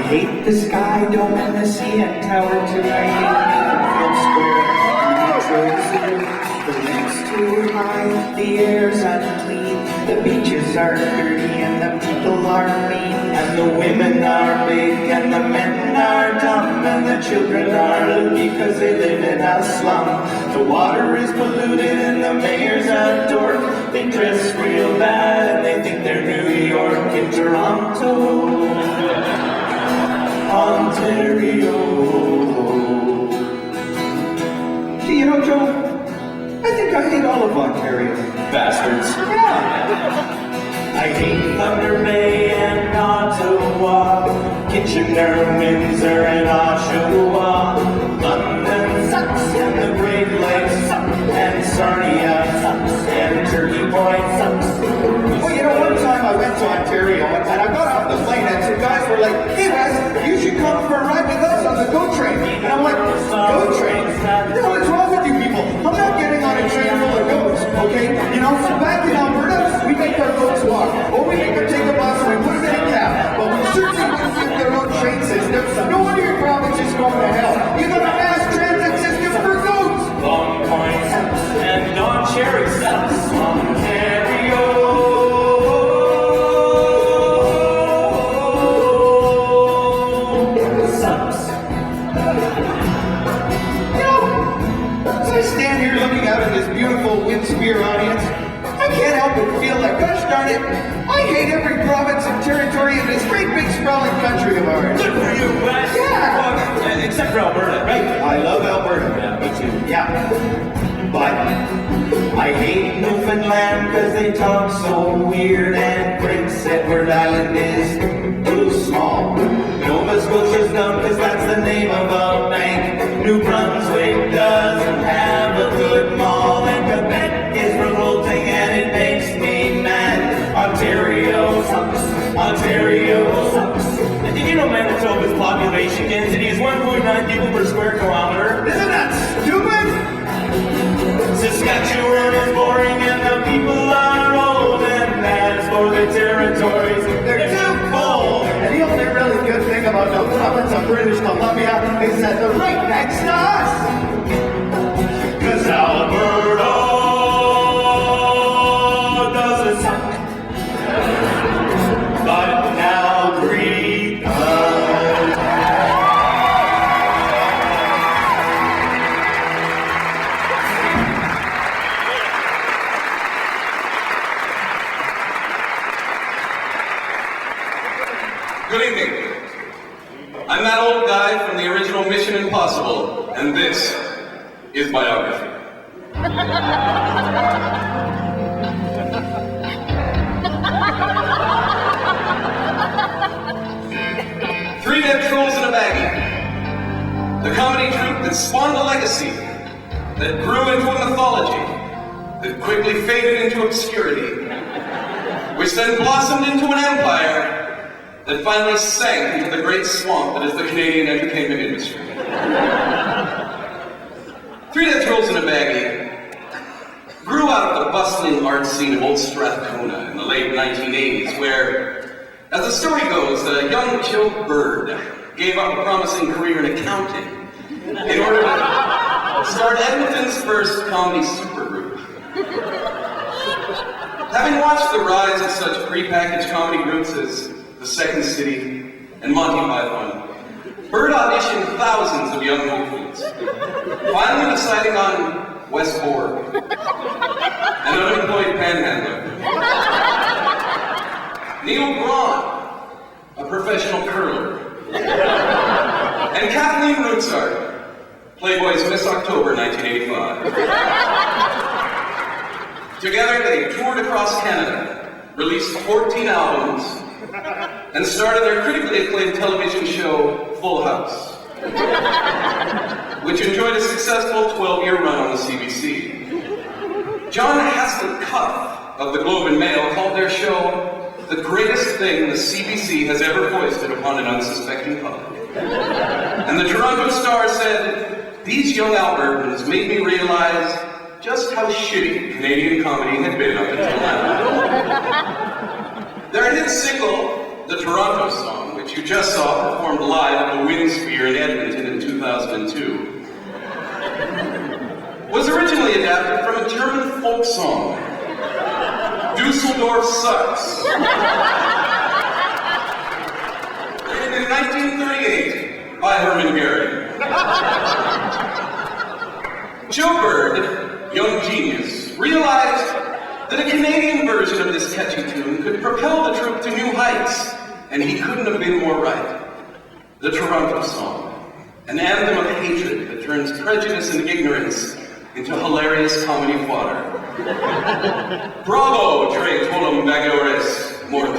hate the sky dome and the CN Tower tonight. Field Square, the next too high, the air's unclean, the beaches are dirty and the people are mean, and the women are big and the men are dumb, and the children are loopy because they live in a slum. The water is polluted and the mayor's a dork. They dress real bad and they think they're New York. In Toronto, Ontario. You know, Joe, I think I hate all of Ontario. Bastards. Yeah. I hate Thunder Bay and Ottawa, Kitchener, Windsor, and Oshawa. London sucks, and the Great Lakes suck, and Sarnia sucks, and Turkey Point sucks. Well, you know, one time I went to Ontario, and I got off the plane, and some guys were like, "Hey, Wes, you should come for a ride with us on the GO train." And I'm like, "GO train? No, what's wrong with you people? I'm not getting on a train full of goats, okay? You know, so back in Alberta, we make our goats walk, or we make them take a bus, or we put them in a cab. But we certainly wouldn't get their own train system. No wonder your province is going to hell. You got a mass transit system for goats." Long Point sucks, and Don Cherry sucks. Ontario sucks. You know, as I stand here looking out at this beautiful Windspear audience, I can't help but feel like, gosh darn it, I hate every province and territory in this great big sprawling country of ours. Good for you, Wes. Yeah. Except for Alberta, right? I love Alberta. Yeah, me too. Yeah. But I hate Newfoundland because they talk so weird, and Prince Edward Island is too small. Nova Scotia's dumb because that's the name of a bank. New Brunswick doesn't have a good mall, and Quebec is revolting and it makes me mad. Ontario sucks. Ontario sucks. And did you know Manitoba's population density is 1.9 people per square kilometer? Isn't that stupid? Saskatchewan is boring and the people are old, and as for the territories, they're too cold. And the only really good thing about the province of British Columbia is that they're right next to us. 'Cause Alberta doesn't suck. But now Greek does. Good evening. I'm that old guy from the original Mission Impossible, and this is biography. Three Dead Trolls in a Baggie. The comedy troupe that spawned a legacy, that grew into a mythology, that quickly faded into obscurity, which then blossomed into an empire that finally sank into the great swamp that is the Canadian entertainment industry. Three Dead Trolls in a Baggie grew out of the bustling art scene of Old Strathcona in the late 1980s, where, as the story goes, a young Joe Bird gave up a promising career in accounting in order to start Edmonton's first comedy supergroup. Having watched the rise of such prepackaged comedy groups as The Second City and Monty Python, Bird auditioned thousands of young hopefuls, finally deciding on Wes Borg, an unemployed panhandler, Neil Grahn, a professional curler, and Cathleen Rootsaert, Playboy's Miss October 1985. Together, they toured across Canada, released 14 albums, and started their critically acclaimed television show, Full House, which enjoyed a successful 12-year run on the CBC. John Haslett Cuff of the Globe and Mail called their show the greatest thing the CBC has ever foisted upon an unsuspecting public. And the Toronto Star said, "These young Albertans made me realize just how shitty Canadian comedy had been up until now." Their hit single, the Toronto Song, which which you just saw performed live at the Winsphere in Edmonton in 2002, was originally adapted from a German folk song, Dusseldorf Sucks, written in 1938 by Herman Goering. Joe Bird, young genius, realized that a Canadian version of this catchy tune could propel the troupe to new heights, and he couldn't have been more right. The Toronto Song, an anthem of hatred that turns prejudice and ignorance into hilarious comedy fodder. Bravo, Tre Tolum Bagores Mortis.